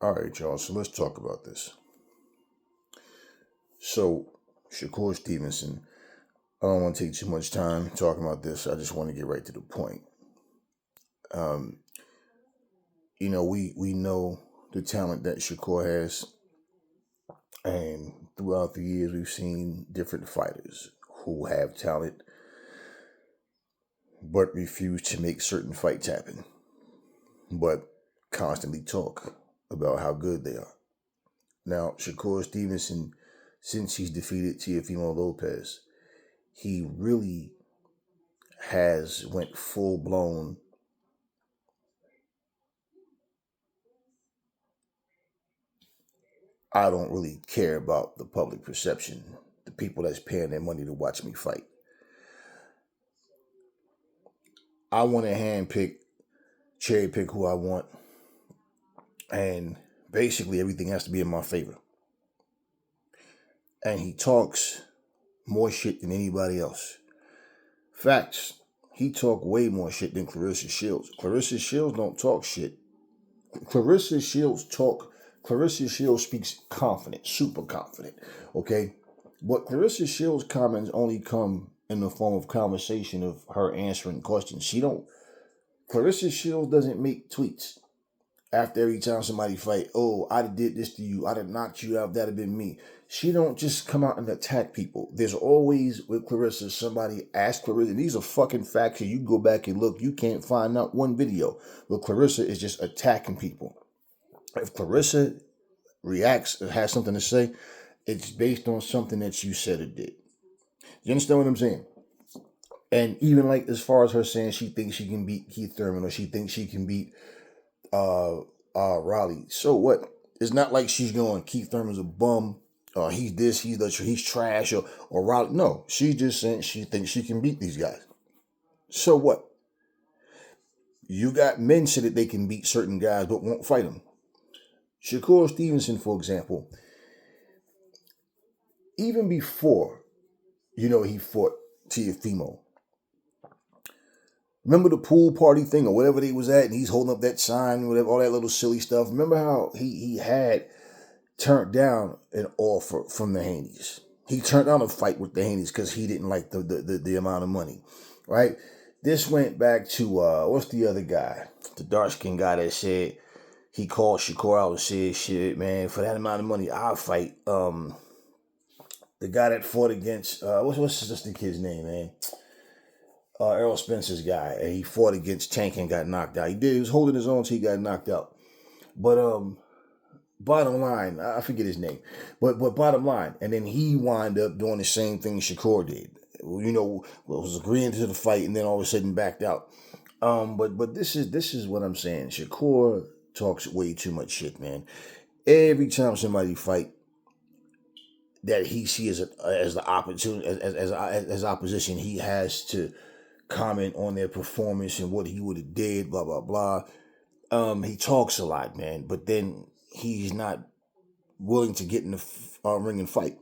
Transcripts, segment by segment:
All right, y'all. So let's talk about this. So, Shakur Stevenson. I don't want to take too much time talking about this. I just want to get right to the point. Um, we know the talent that Shakur has, and throughout the years, we've seen different fighters who have talent but refuse to make certain fights happen, but constantly talk about how good they are. Now, Shakur Stevenson, since he's defeated Teofimo Lopez, he really has went full blown. I don't really care about the public perception, the people that's paying their money to watch me fight. I want to cherry pick who I want, and basically everything has to be in my favor. And he talks more shit than anybody else. Facts. He talk way more shit than Clarissa Shields. Clarissa Shields don't talk shit. Clarissa Shields talk. Clarissa Shields speaks confident, super confident. Okay, but Clarissa Shields' comments only come in the form of conversation of her answering questions. She don't. Clarissa Shields doesn't make tweets after every time somebody fight. Oh, I did this to you. I did knocked you out. That'd have been me. She don't just come out and attack people. There's always with Clarissa somebody ask Clarissa. And these are fucking facts. And you go back and look, you can't find out one video where Clarissa is just attacking people. If Clarissa reacts and has something to say, it's based on something that you said or did. You understand what I'm saying? And even like as far as her saying she thinks she can beat Keith Thurman or she thinks she can beat Raleigh. So what? It's not like she's going Keith Thurman's a bum. He's this, he's trash, or Raleigh. No, she's just saying she thinks she can beat these guys. So what? You got men say that they can beat certain guys but won't fight them. Shakur Stevenson, for example, even before, he fought Teofimo. Remember the pool party thing or whatever they was at, and he's holding up that sign, whatever, all that little silly stuff. Remember how he had turned down an offer from the Haneys. He turned down a fight with the Haneys because he didn't like the amount of money, right? This went back to what's the other guy, the dark skinned guy that said he called Shakur out and said, "Shit, man, for that amount of money, I'll fight." The guy that fought against what's just the kid's name, man? Errol Spencer's guy, and he fought against Tank and got knocked out. He was holding his own till he got knocked out. But bottom line, I forget his name, but bottom line, and then he wound up doing the same thing Shakur did. Was agreeing to the fight, and then all of a sudden backed out. But this is what I'm saying. Shakur talks way too much shit, man. Every time somebody fight that he sees as the opportunity as opposition, he has to comment on their performance and what he would have did, blah blah blah. He talks a lot, man, but then he's not willing to get in the ring and fight.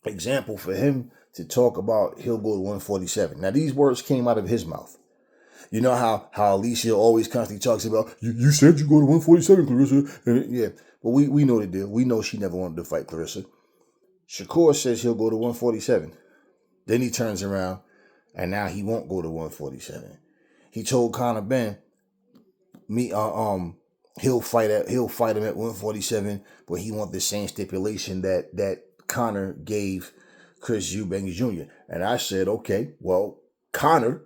Example for him to talk about he'll go to 147. Now these words came out of his mouth. You know how Alicia always constantly talks about you said you go to 147, Clarissa. Yeah, but we know the deal. We know she never wanted to fight Clarissa. Shakur says he'll go to 147. Then he turns around and now he won't go to 147. He told Conor Ben, he'll fight him at 147, but he wants the same stipulation that Conor gave Chris Eubanks Jr. And I said, okay, well, Conor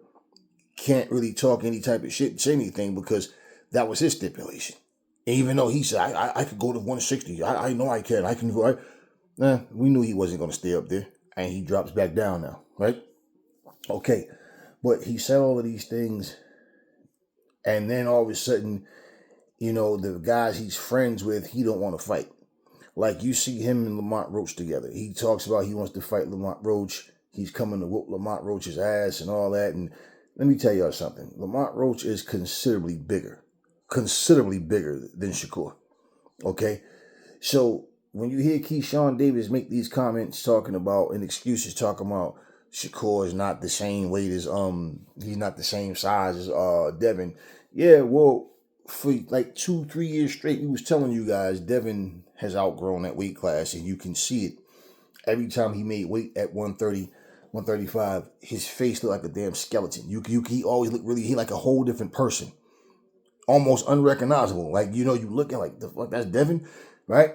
can't really talk any type of shit, say anything because that was his stipulation. And even though he said I could go to 160, I know I can. I can go. We knew he wasn't going to stay up there, and he drops back down now, right? Okay, but he said all of these things, and then all of a sudden, the guys he's friends with, he don't want to fight. Like you see him and Lamont Roach together. He talks about he wants to fight Lamont Roach. He's coming to whoop Lamont Roach's ass and all that. And let me tell y'all something. Lamont Roach is considerably bigger than Shakur. Okay, so when you hear Keyshawn Davis make these comments talking about and excuses talking about Shakur is not the same weight as he's not the same size as Devin. Yeah, well, for like 2-3 years straight, we was telling you guys Devin has outgrown that weight class, and you can see it every time he made weight at 130, 135. His face looked like a damn skeleton. He always looked he like a whole different person, almost unrecognizable. Like, you look at like, the fuck, that's Devin, right?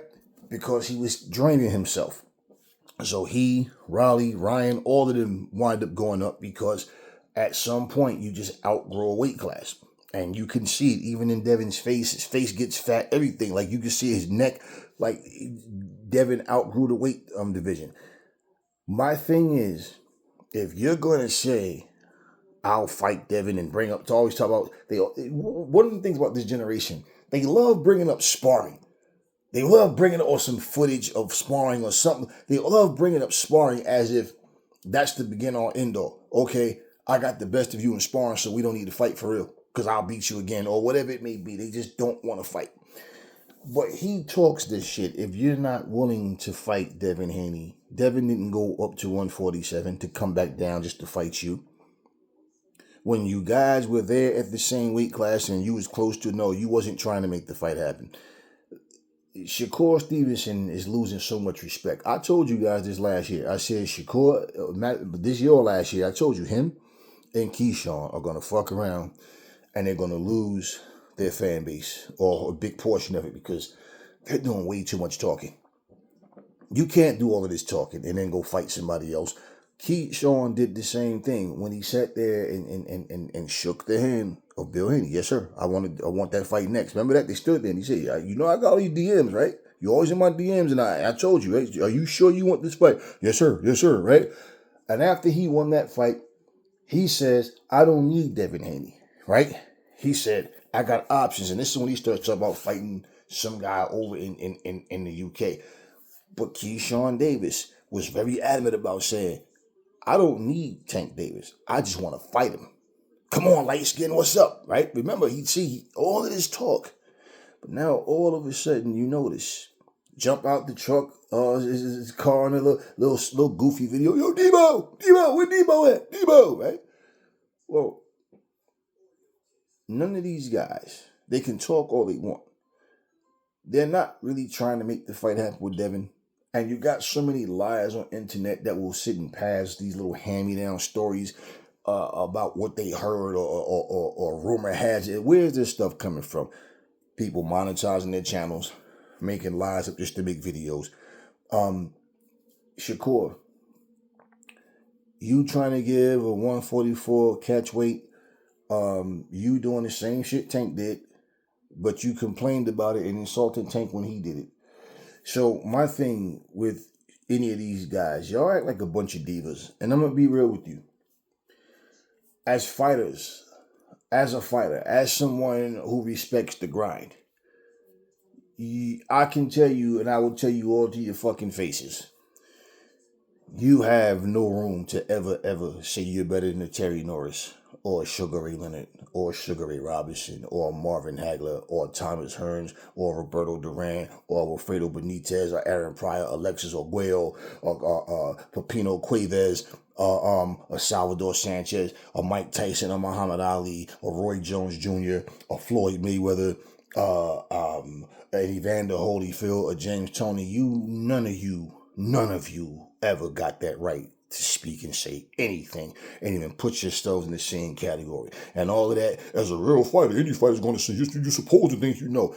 Because he was draining himself. So he, Raleigh, Ryan, all of them wind up going up because at some point you just outgrow a weight class. And you can see it even in Devin's face. His face gets fat, everything. Like, you can see his neck. Like, Devin outgrew the weight division. My thing is, if you're going to say, I'll fight Devin and always talk about, one of the things about this generation, they love bringing up sparring. They love bringing up some footage of sparring or something. They love bringing up sparring as if that's the begin all end all. Okay, I got the best of you in sparring, so we don't need to fight for real because I'll beat you again or whatever it may be. They just don't want to fight. But he talks this shit. If you're not willing to fight Devin Haney, Devin didn't go up to 147 to come back down just to fight you. When you guys were there at the same weight class and you was close to, no, you wasn't trying to make the fight happen. Shakur Stevenson is losing so much respect. I told you guys this last year. I said Shakur, this year or last year, I told you him and Keyshawn are going to fuck around and they're going to lose their fan base or a big portion of it because they're doing way too much talking. You can't do all of this talking and then go fight somebody else. Keyshawn did the same thing when he sat there and shook the hand of Bill Haney. Yes, sir. I want that fight next. Remember that? They stood there and he said, I got all your DMs, right? You're always in my DMs and I told you, right? Are you sure you want this fight? Yes, sir. Yes, sir. Right? And after he won that fight, he says, I don't need Devin Haney, right? He said, I got options. And this is when he starts talking about fighting some guy over in the UK. But Keyshawn Davis was very adamant about saying, I don't need Tank Davis. I just want to fight him. Come on, light skin, what's up, right? Remember, he'd see all of this talk. But now, all of a sudden, you notice, jump out the truck, his car in a little goofy video. Yo, Debo, where Debo at? Debo, right? Well, none of these guys, they can talk all they want. They're not really trying to make the fight happen with Devin. And you got so many liars on internet that will sit and pass these little hand-me-down stories about what they heard or rumor has it. Where's this stuff coming from? People monetizing their channels, making lies up just to make videos. Shakur, you trying to give a 144 catch weight, you doing the same shit Tank did, but you complained about it and insulted Tank when he did it. So my thing with any of these guys, y'all act like a bunch of divas. And I'm going to be real with you. As fighters, as a fighter, as someone who respects the grind, I can tell you, and I will tell you all to your fucking faces, you have no room to ever say you're better than a Terry Norris or Sugar Ray Leonard or Sugar Ray Robinson or Marvin Hagler or Thomas Hearns or Roberto Duran or Wilfredo Benitez or Aaron Pryor, Alexis Arguello or Pepino Cuevas or Salvador Sanchez or Mike Tyson or Muhammad Ali or Roy Jones Jr. or Floyd Mayweather and Evander Holyfield or James Toney. None of you ever got that right to speak and say anything and even put yourselves in the same category. And all of that, as a real fighter, any fighter's going to say, you're supposed to think you know.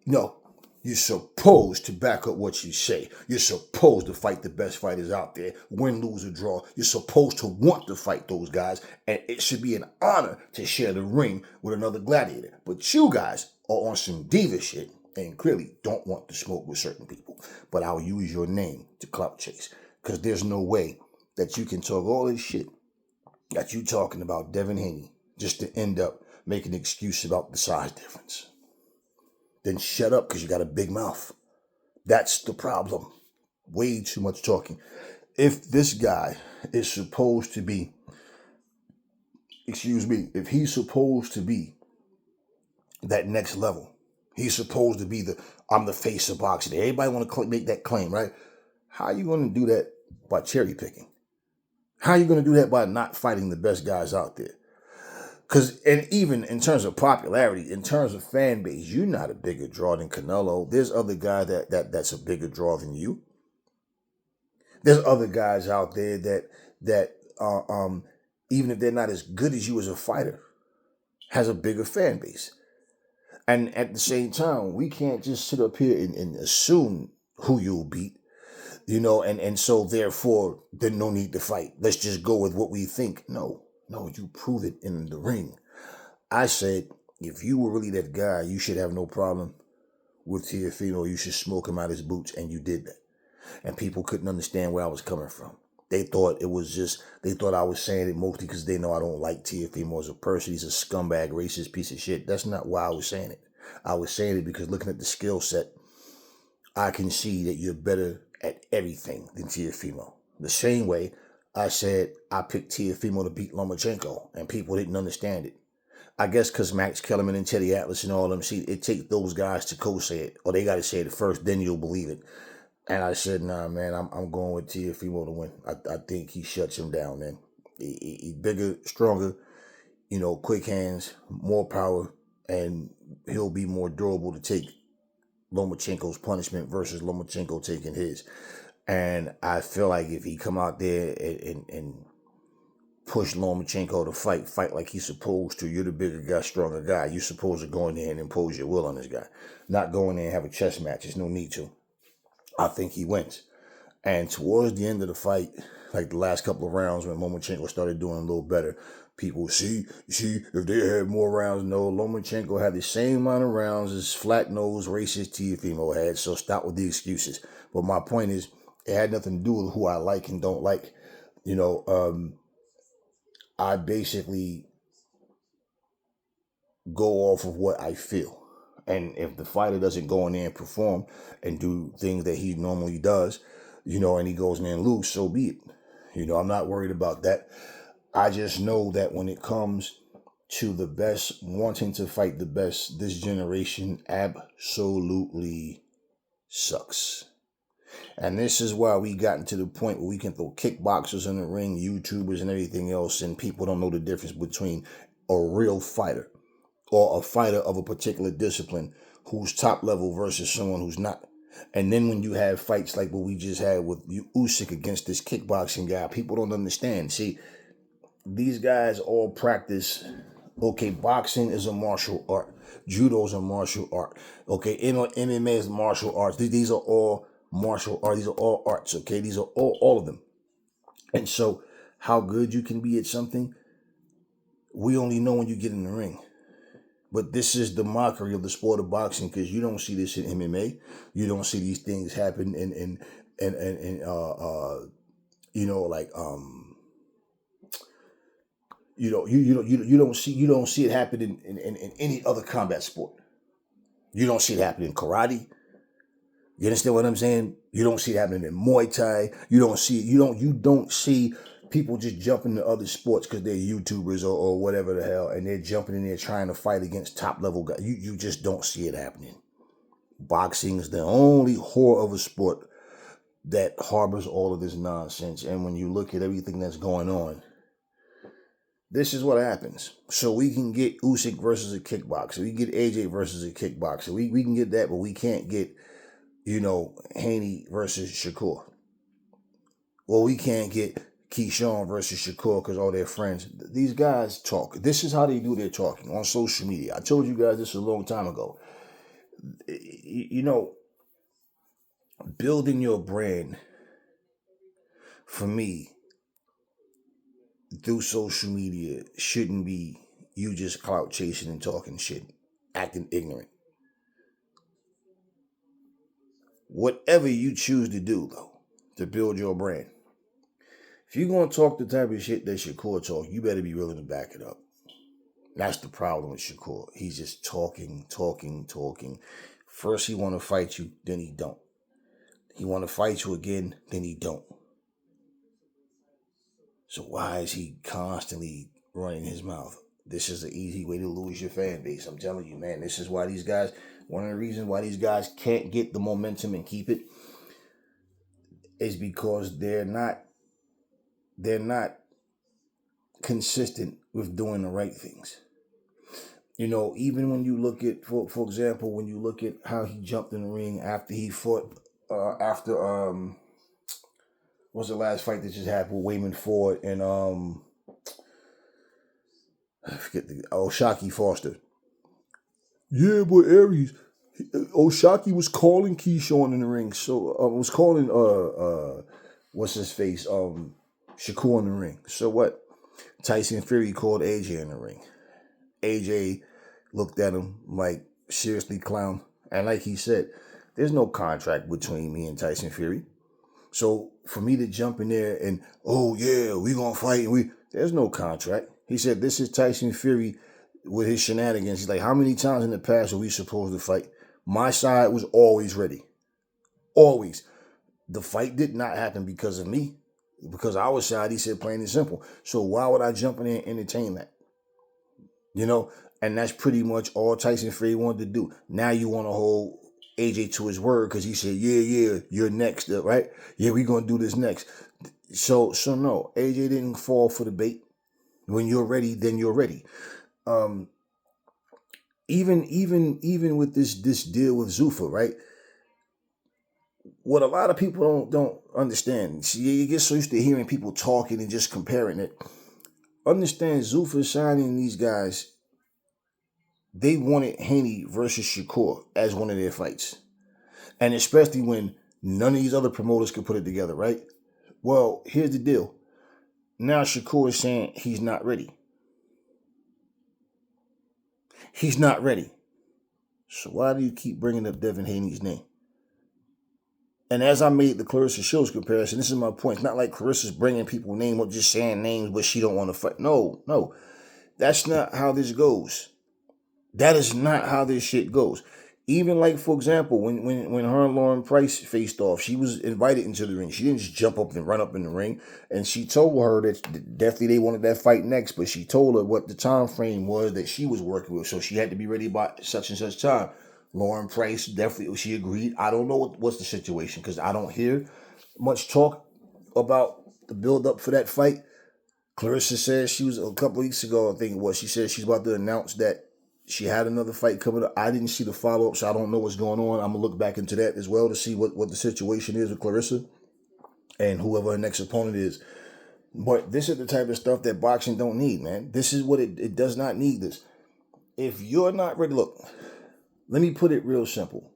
No, you're supposed to back up what you say. You're supposed to fight the best fighters out there, win, lose, or draw. You're supposed to want to fight those guys, and it should be an honor to share the ring with another gladiator. But you guys are on some diva shit and clearly don't want to smoke with certain people. But I'll use your name to clout chase, because there's no way that you can talk all this shit that you talking about Devin Haney just to end up making an excuse about the size difference. Then shut up because you got a big mouth. That's the problem. Way too much talking. If this guy is supposed to be, if he's supposed to be that next level, he's supposed to be I'm the face of boxing. Everybody want to make that claim, right? How are you going to do that by cherry picking? How are you going to do that by not fighting the best guys out there? And even in terms of popularity, in terms of fan base, you're not a bigger draw than Canelo. There's other guy that's a bigger draw than you. There's other guys out there that even if they're not as good as you as a fighter, has a bigger fan base. And at the same time, we can't just sit up here and assume who you'll beat, and so therefore there's no need to fight. Let's just go with what we think. No, you prove it in the ring. I said, if you were really that guy, you should have no problem with Teofimo. You should smoke him out his boots, and you did that. And people couldn't understand where I was coming from. They thought I was saying it mostly because they know I don't like Teofimo as a person. He's a scumbag, racist piece of shit. That's not why I was saying it. I was saying it because looking at the skill set, I can see that you're better at everything than Teofimo. The same way I said I picked Teofimo to beat Lomachenko, and people didn't understand it. I guess because Max Kellerman and Teddy Atlas and all of them, see, it takes those guys to co-say it, or they got to say it first, then you'll believe it. And I said, nah, man, I'm going with Teofimo to win. I think he shuts him down, man. He's bigger, stronger, quick hands, more power, and he'll be more durable to take Lomachenko's punishment versus Lomachenko taking his. And I feel like if he come out there and push Lomachenko to fight like he's supposed to, you're the bigger guy, stronger guy. You're supposed to go in there and impose your will on this guy. Not go in there and have a chess match. There's no need to. I think he wins. And towards the end of the fight, like the last couple of rounds when Lomachenko started doing a little better, people see if they had more rounds. No, Lomachenko had the same amount of rounds as flat-nosed racist Teofimo had. So stop with the excuses. But my point is, it had nothing to do with who I like and don't like. I basically go off of what I feel. And if the fighter doesn't go in there and perform and do things that he normally does, and he goes in there and lose, so be it. I'm not worried about that. I just know that when it comes to the best, wanting to fight the best, this generation absolutely sucks. And this is why we gotten to the point where we can throw kickboxers in the ring, YouTubers and everything else, and people don't know the difference between a real fighter or a fighter of a particular discipline who's top level versus someone who's not. And then when you have fights like what we just had with Usyk against this kickboxing guy, people don't understand. See, these guys all practice, okay, boxing is a martial art. Judo is a martial art. Okay, MMA is martial arts. These are all martial arts. These are all arts, okay? These are all of them. And so how good you can be at something, we only know when you get in the ring. But this is the mockery of the sport of boxing because you don't see this in MMA. You don't see these things happen you don't see it happen in any other combat sport. You don't see it happen in karate. You understand what I'm saying? You don't see it happening in Muay Thai. You don't see people just jumping to other sports because they're YouTubers or whatever the hell, and they're jumping in there trying to fight against top level guys. You just don't see it happening. Boxing is the only whore of a sport that harbors all of this nonsense. And when you look at everything that's going on, this is what happens. So we can get Usyk versus a kickboxer. We can get AJ versus a kickboxer. We can get that, but we can't get, Haney versus Shakur. Well, we can't get Keyshawn versus Shakur because all their friends. These guys talk. This is how they do their talking on social media. I told you guys this a long time ago. Building your brand, for me, through social media shouldn't be you just clout chasing and talking shit, acting ignorant. Whatever you choose to do, though, to build your brand, if you're going to talk the type of shit that Shakur talk, you better be willing to back it up. That's the problem with Shakur. He's just talking. First he want to fight you, then he don't. He want to fight you again, then he don't. So why is he constantly running his mouth? This is an easy way to lose your fan base. I'm telling you, man. This is why these guys, one of the reasons why these guys can't get the momentum and keep it is because they're not consistent with doing the right things. You know, even when you look at, for example, when you look at how he jumped in the ring after he fought, what's the last fight that just happened with Wayman Ford and I forget Shockey Foster. Yeah, but Aries, Shockey was calling Keyshawn in the ring, so was calling what's his face Shakur in the ring. So what? Tyson Fury called AJ in the ring. AJ looked at him like, seriously, clown? And like he said, there's no contract between me and Tyson Fury. So for me to jump in there and, oh yeah, we gonna fight, there's no contract. He said, this is Tyson Fury with his shenanigans. He's like, how many times in the past are we supposed to fight? My side was always ready. Always. The fight did not happen because of me. Because our side, he said, plain and simple. So why would I jump in there and entertain that? You know? And that's pretty much all Tyson Fury wanted to do. Now you want to hold AJ to his word because he said, yeah, you're next, right? Yeah, we're going to do this next. So no, AJ didn't fall for the bait. When you're ready, then you're ready. Even with this deal with Zuffa, right? What a lot of people don't understand. See, you get so used to hearing people talking and just comparing it. Understand, Zuffa signing these guys, they wanted Haney versus Shakur as one of their fights. And especially when none of these other promoters could put it together, right? Well, here's the deal. Now Shakur is saying he's not ready. He's not ready. So why do you keep bringing up Devin Haney's name? And as I made the Clarissa Shields comparison, this is my point. It's not like Clarissa's bringing people name up, just saying names, but she don't want to fight. No. That's not how this goes. That is not how this shit goes. Even like, for example, when her and Lauren Price faced off, she was invited into the ring. She didn't just jump up and run up in the ring. And she told her that definitely they wanted that fight next, but she told her what the time frame was that she was working with. So she had to be ready by such and such time. Lauren Price, definitely, she agreed. I don't know what's the situation because I don't hear much talk about the build-up for that fight. Clarissa said she was, a couple weeks ago, I think it was, she said she's about to announce that she had another fight coming up. I didn't see the follow-up, so I don't know what's going on. I'm going to look back into that as well to see what the situation is with Clarissa and whoever her next opponent is. But this is the type of stuff that boxing don't need, man. This is what it does not need this. If you're not ready, look, let me put it real simple.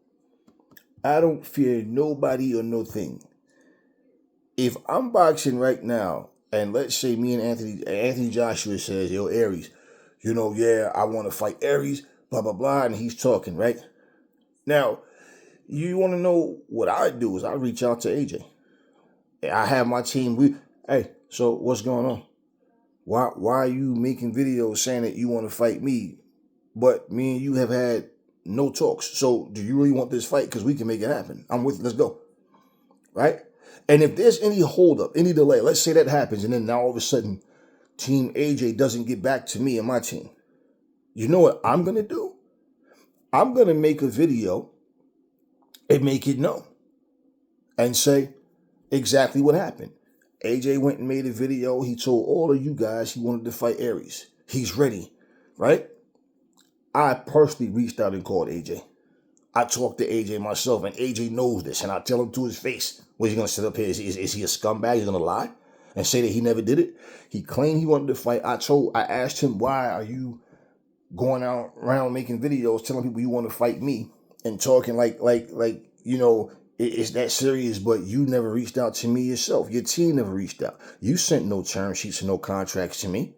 I don't fear nobody or no thing. If I'm boxing right now, and let's say me and Anthony Joshua says, yo, Aries, I want to fight Aries, blah, blah, blah, and he's talking, right? Now, you want to know what I do is I reach out to AJ. I have my team. Hey, so what's going on? Why are you making videos saying that you want to fight me, but me and you have had no talks? So do you really want this fight? Because we can make it happen. I'm with you. Let's go. Right? And if there's any holdup, any delay, let's say that happens, and then now all of a sudden, Team AJ doesn't get back to me and my team. You know what I'm going to do? I'm going to make a video and make it known and say exactly what happened. AJ went and made a video. He told all of you guys he wanted to fight Aries. He's ready, right? I personally reached out and called AJ. I talked to AJ myself, and AJ knows this, and I tell him to his face. Was he going to sit up here? Is he a scumbag? He's going to lie and say that he never did it? He claimed he wanted to fight. I asked him, why are you going out around making videos telling people you want to fight me and talking like it's that serious, but you never reached out to me yourself. Your team never reached out. You sent no term sheets and no contracts to me.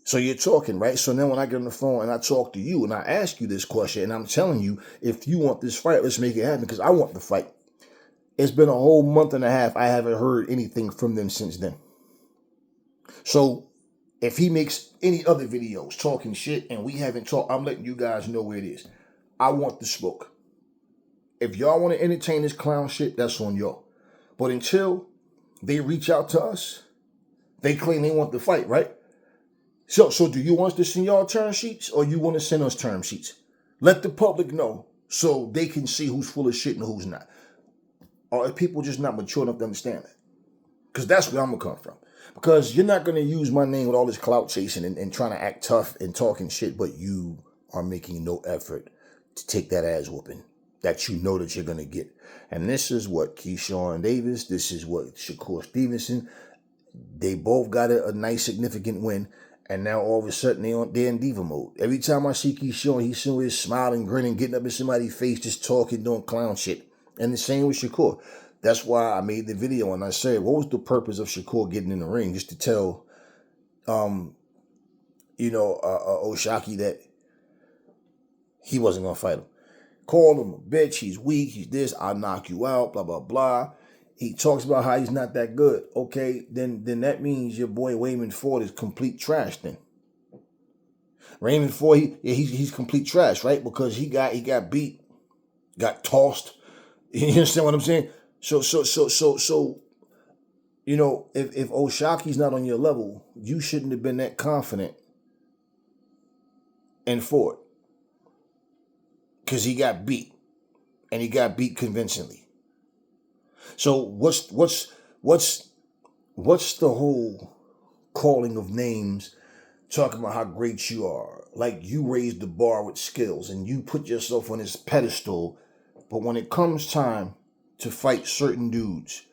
So you're talking, right? So now when I get on the phone and I talk to you and I ask you this question and I'm telling you, if you want this fight, let's make it happen because I want the fight. It's been a whole month and a half. I haven't heard anything from them since then. So if he makes any other videos talking shit and we haven't talked, I'm letting you guys know where it is. I want the smoke. If y'all want to entertain this clown shit, that's on y'all. But until they reach out to us, they claim they want the fight, right? So do you want us to send y'all term sheets or you want to send us term sheets? Let the public know so they can see who's full of shit and who's not. Or are people just not mature enough to understand that? Because that's where I'm going to come from. Because you're not going to use my name with all this clout chasing and trying to act tough and talking shit, but you are making no effort to take that ass whooping that you know that you're going to get. And this is what Keyshawn Davis, this is what Shakur Stevenson, they both got a nice significant win. And now all of a sudden they're in diva mode. Every time I see Keyshawn, he's always smiling, grinning, getting up in somebody's face, just talking, doing clown shit. And the same with Shakur. That's why I made the video and I said, what was the purpose of Shakur getting in the ring? Just to tell, Oshaki that he wasn't going to fight him. Called him a bitch, he's weak, he's this, I'll knock you out, blah, blah, blah. He talks about how he's not that good. Okay, then that means your boy Raymond Ford is complete trash then. Raymond Ford, he's complete trash, right? Because he got beat, got tossed. You understand what I'm saying? So, if Oshaki's not on your level, you shouldn't have been that confident in Ford. Because he got beat. And he got beat convincingly. So what's the whole calling of names, talking about how great you are? Like you raised the bar with skills and you put yourself on this pedestal. But when it comes time to fight certain dudes,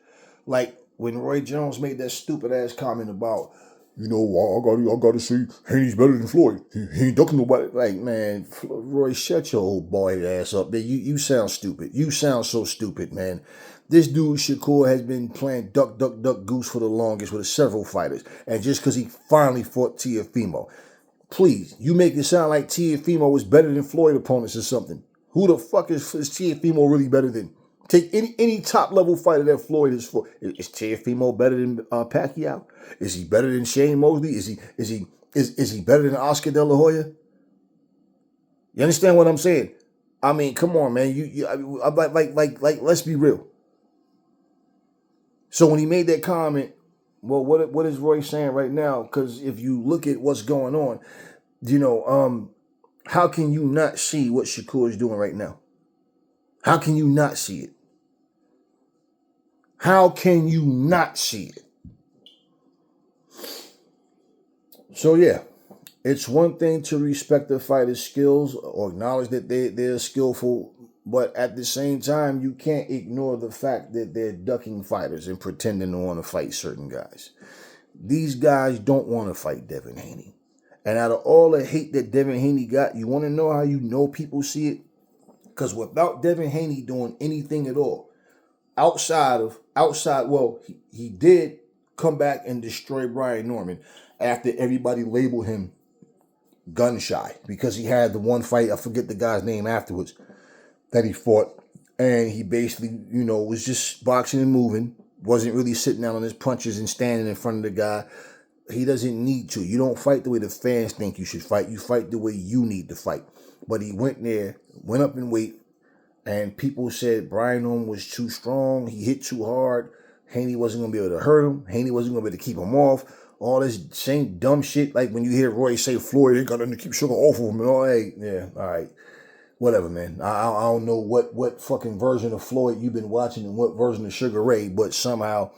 like when Roy Jones made that stupid ass comment about, I gotta say, Haney's better than Floyd. He ain't ducking nobody. Like, man, Roy, shut your old boy ass up. You sound stupid. You sound so stupid, man. This dude, Shakur, has been playing duck, duck, duck, goose for the longest with several fighters. And just because he finally fought Teofimo. Please, you make it sound like Teofimo was better than Floyd opponents or something. Who the fuck is Teofimo really better than? Take any top level fighter that Floyd is for. Is Teofimo better than Pacquiao? Is he better than Shane Mosley? Is he better than Oscar De La Hoya? You understand what I'm saying? I mean, come on, man. Let's be real. So when he made that comment, well, what is Roy saying right now? Because if you look at what's going on, how can you not see what Shakur is doing right now? How can you not see it? How can you not see it? So yeah, it's one thing to respect the fighter's skills or acknowledge that they're skillful, but at the same time, you can't ignore the fact that they're ducking fighters and pretending to want to fight certain guys. These guys don't want to fight Devin Haney. And out of all the hate that Devin Haney got, you want to know how you know people see it? Because without Devin Haney doing anything at all, he did come back and destroy Brian Norman after everybody labeled him gun shy because he had the one fight, I forget the guy's name afterwards, that he fought. And he basically, was just boxing and moving, wasn't really sitting down on his punches and standing in front of the guy. He doesn't need to. You don't fight the way the fans think you should fight. You fight the way you need to fight. But he went there, went up in weight, and people said Brian Norman was too strong. He hit too hard. Haney wasn't going to be able to hurt him. Haney wasn't going to be able to keep him off. All this same dumb shit. Like when you hear Roy say Floyd ain't got nothing to keep Sugar off of him. And all, hey, yeah, all right. Whatever, man. I don't know what fucking version of Floyd you've been watching and what version of Sugar Ray, but somehow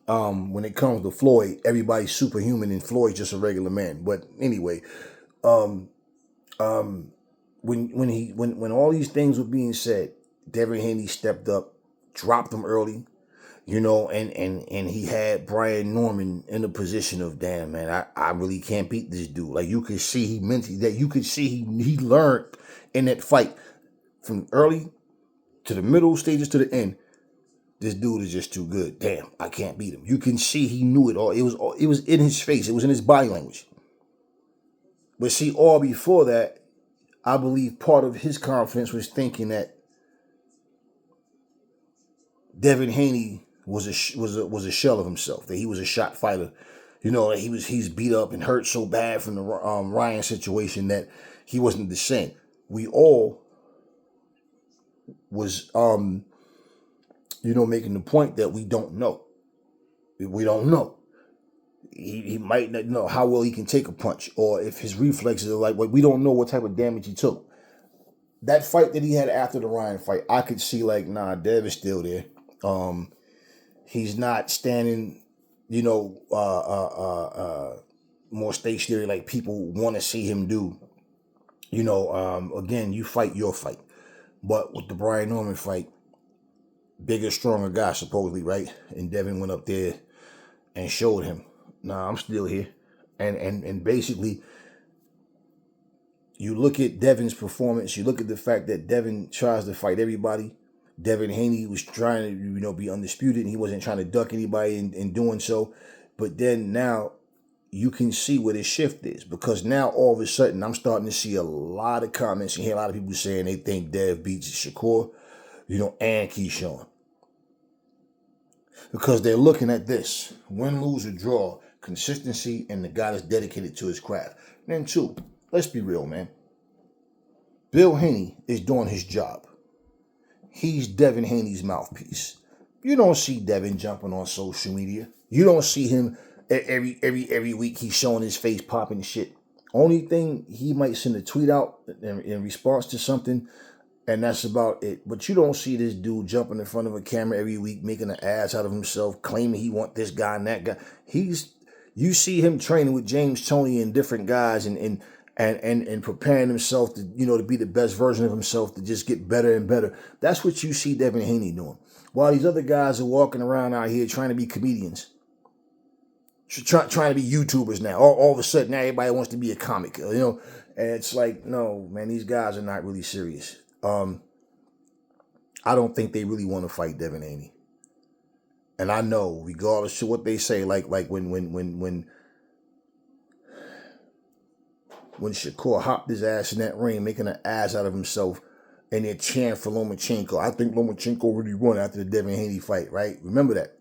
when it comes to Floyd, everybody's superhuman and Floyd's just a regular man. But anyway, when all these things were being said, Devin Haney stepped up, dropped him early, and he had Brian Norman in a position of, damn, man, I really can't beat this dude. Like you could see he learned in that fight from early to the middle stages to the end. This dude is just too good. Damn, I can't beat him. You can see he knew it all. It was in his face. It was in his body language. But see, all before that, I believe part of his confidence was thinking that Devin Haney was a shell of himself. That he was a shot fighter. That he's beat up and hurt so bad from the Ryan situation that he wasn't the same. We all was making the point that we don't know. We don't know. He might not know how well he can take a punch or if his reflexes are like, we don't know what type of damage he took. That fight that he had after the Ryan fight, I could see like, nah, Dev is still there. He's not standing more stationary, like people want to see him do. Again, you fight your fight. But with the Brian Norman fight, bigger, stronger guy, supposedly, right? And Devin went up there and showed him, nah, I'm still here. And basically, you look at Devin's performance, you look at the fact that Devin tries to fight everybody. Devin Haney was trying to, be undisputed, and he wasn't trying to duck anybody in doing so. But then now you can see where the shift is, because now all of a sudden I'm starting to see a lot of comments and hear a lot of people saying they think Dev beats Shakur, and Keyshawn. Because they're looking at this: win, lose, or draw, consistency, and the guy that's dedicated to his craft. And then two, let's be real, man. Bill Haney is doing his job. He's Devin Haney's mouthpiece. You don't see Devin jumping on social media. You don't see him every week he's showing his face popping shit. Only thing, he might send a tweet out in response to something, and that's about it. But you don't see this dude jumping in front of a camera every week, making an ass out of himself, claiming he want this guy and that guy. You see him training with James Toney and different guys and preparing himself to, to be the best version of himself, to just get better and better. That's what you see Devin Haney doing. While these other guys are walking around out here trying to be comedians, trying to be YouTubers now. All of a sudden, now everybody wants to be a comic, And it's like, no, man, these guys are not really serious. I don't think they really want to fight Devin Haney. And I know, regardless of what they say, like when Shakur hopped his ass in that ring, making an ass out of himself, and they're cheering for Lomachenko. I think Lomachenko really won after the Devin Haney fight, right? Remember that.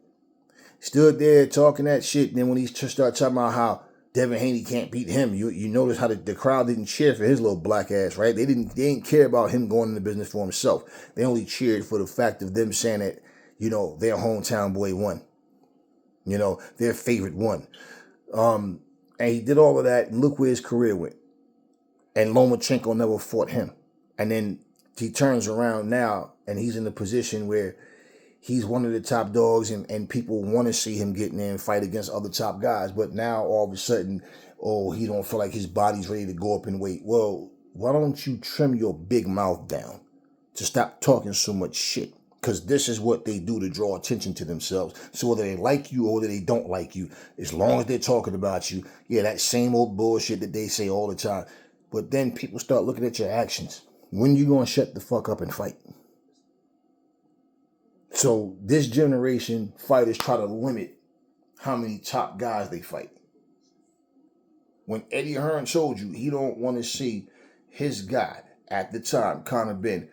Stood there talking that shit, and then when he started talking about how Devin Haney can't beat him, you notice how the crowd didn't cheer for his little black ass, right? They didn't care about him going into business for himself. They only cheered for the fact of them saying that, their hometown boy won. Their favorite won. And he did all of that, and look where his career went. And Lomachenko never fought him. And then he turns around now, and he's in a position where he's one of the top dogs, and people want to see him get in there and fight against other top guys. But now, all of a sudden, he don't feel like his body's ready to go up in weight. Well, why don't you trim your big mouth down to stop talking so much shit? Because this is what they do to draw attention to themselves. So whether they like you or whether they don't like you, as long as they're talking about you, yeah, that same old bullshit that they say all the time. But then people start looking at your actions. When you going to shut the fuck up and fight? So this generation fighters try to limit how many top guys they fight. When Eddie Hearn told you he don't want to see his guy at the time, Conor Ben,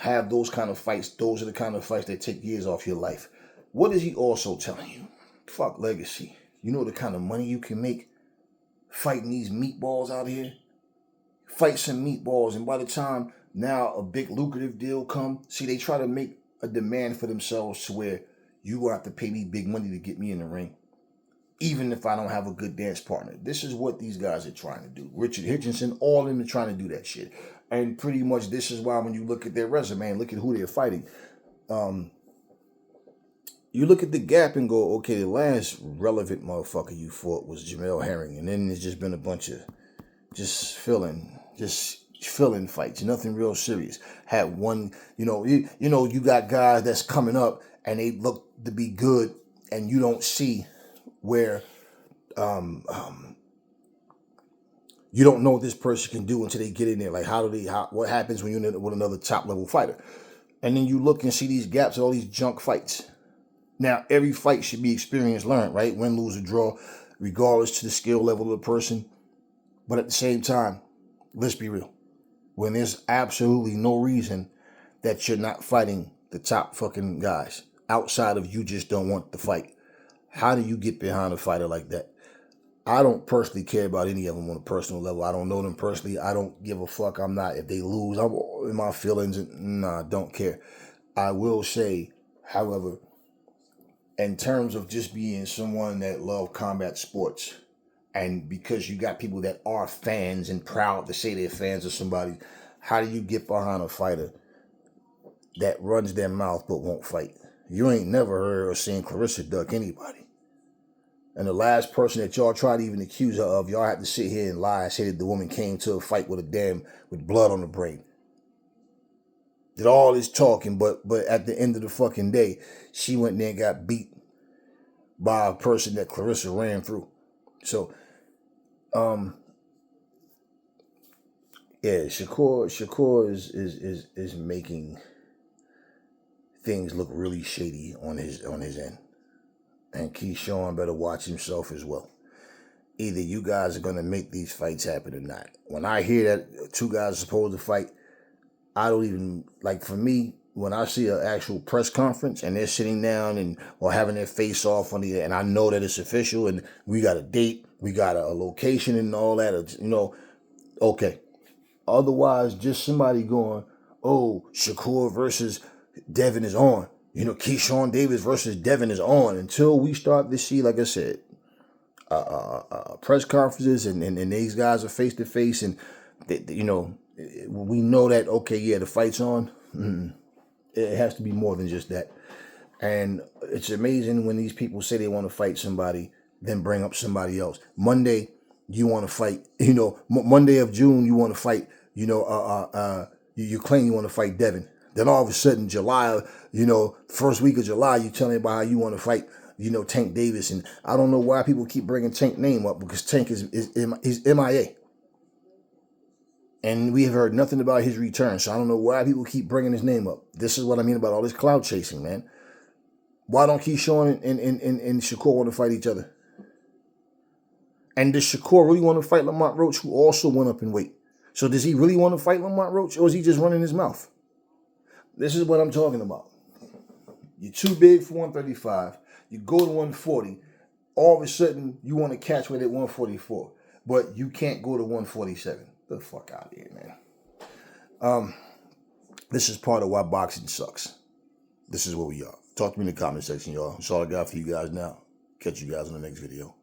have those kind of fights, those are the kind of fights that take years off your life. What is he also telling you? Fuck legacy. You know the kind of money you can make fighting these meatballs out here? Fight some meatballs, and by the time now a big lucrative deal come, see, they try to make a demand for themselves to where you will have to pay me big money to get me in the ring, even if I don't have a good dance partner. This is what these guys are trying to do. Richard Hitchinson, all of them are trying to do that shit. And pretty much this is why when you look at their resume and look at who they're fighting, you look at the gap and go, okay, the last relevant motherfucker you fought was Jamel Herring, and then there's just been a bunch of just filling fights, nothing real serious. Had one, you got guys that's coming up and they look to be good, and you don't see where you don't know what this person can do until they get in there. Like, what happens when you're with another top level fighter? And then you look and see these gaps, all these junk fights. Now, every fight should be experience learned, right? Win, lose, or draw, regardless to the skill level of the person. But at the same time, let's be real. When there's absolutely no reason that you're not fighting the top fucking guys outside of you just don't want the fight, how do you get behind a fighter like that? I don't personally care about any of them on a personal level. I don't know them personally. I don't give a fuck. If they lose, I'm in my feelings. Don't care. I will say, however, in terms of just being someone that love combat sports, and because you got people that are fans and proud to say they're fans of somebody, how do you get behind a fighter that runs their mouth but won't fight? You ain't never heard or seen Clarissa duck anybody. And the last person that y'all tried to even accuse her of, y'all had to sit here and lie and say that the woman came to a fight with with blood on the brain. Did all this talking, but at the end of the fucking day, she went there and got beat by a person that Clarissa ran through. So, yeah, Shakur is making things look really shady on his end. And Keyshawn better watch himself as well. Either you guys are going to make these fights happen or not. When I hear that two guys are supposed to fight, I don't even, like, for me, when I see an actual press conference and they're sitting down or having their face off and I know that it's official and we got a date, we got a location and all that, okay. Otherwise, just somebody going, oh, Shakur versus Devin is on. Keyshawn Davis versus Devin is on. Until we start to see, like I said, press conferences and these guys are face to face and we know that, okay, yeah, the fight's on. It has to be more than just that. And it's amazing when these people say they want to fight somebody, then bring up somebody else. Monday, you want to fight, Monday of June, you want to fight, you claim you want to fight Devin. Then all of a sudden, July, first week of July, you tell me about how you want to fight, Tank Davis. And I don't know why people keep bringing Tank's name up, because Tank is MIA. And we have heard nothing about his return. So I don't know why people keep bringing his name up. This is what I mean about all this clout chasing, man. Why don't Keyshawn and Shakur want to fight each other? And does Shakur really want to fight Lamont Roach, who also went up in weight? So does he really want to fight Lamont Roach, or is he just running his mouth? This is what I'm talking about. You're too big for 135. You go to 140. All of a sudden, you want to catch weight at 144. But you can't go to 147. Get the fuck out of here, man. This is part of why boxing sucks. This is where we are. Talk to me in the comment section, y'all. That's all I got for you guys now. Catch you guys in the next video.